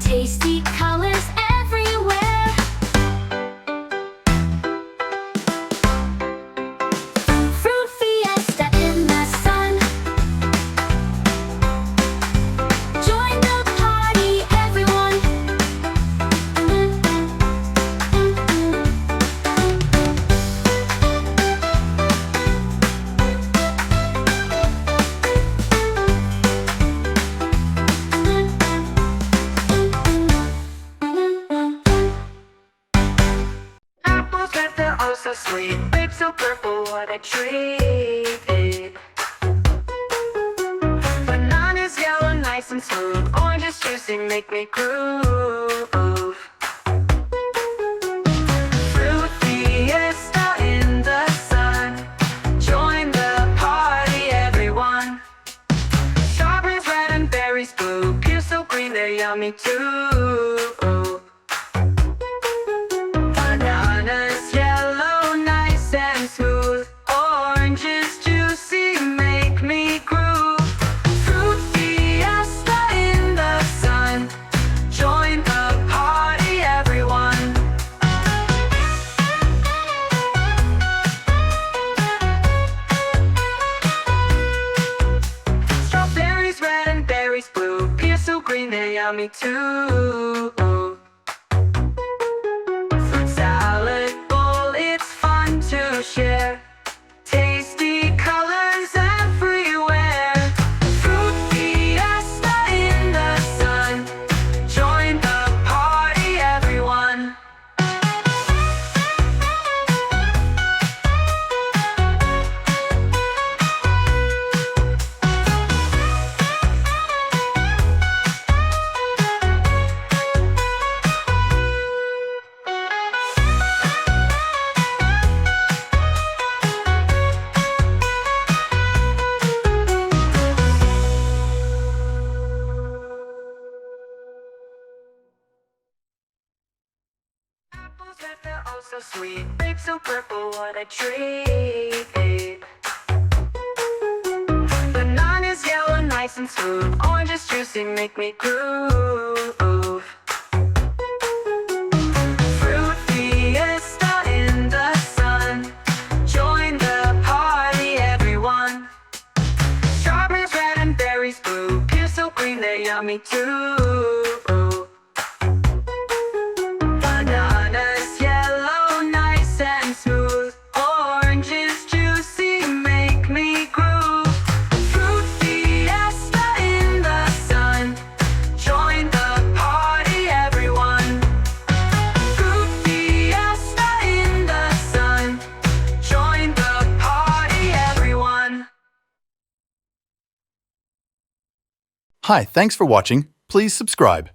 Tasty colors everywhere. Fruit fiesta in the sun. Join the party, everyone. Apples red, they're oh so sweet. Grapes so purple, what a treat. Bananas yellow, nice and smooth. Oranges juicy, make me groove. Fruit fiesta in the sun. Join the party, everyone. Strawberries red and berries blue. Pears so green, they're yummy too. Bananas yellow, nice and smooth. Oranges juicy, make me groove. Fruit fiesta in the sun. Join the party, everyone. Strawberries red and berries blue. Pears so green, they're yummy too. Fruit salad bowl, it's fun to share. Tasty colors everywhere. Fruit fiesta in the sun. Join the party, everyone. Apples red, they're oh so sweet. Grapes so purple, what a treat. Bananas yellow, nice and smooth. Oranges juicy, make me groove. Fruit fiesta in the sun. Join the party, everyone. Strawberries red and berries blue. Pears so green, they're yummy too. Bananas yellow, nice and smooth. Oranges juicy, make me groove. Fruit fiesta in the sun. Join the party, everyone. Fruit fiesta in the sun. Join the party, everyone. Hi, thanks for watching. Please subscribe.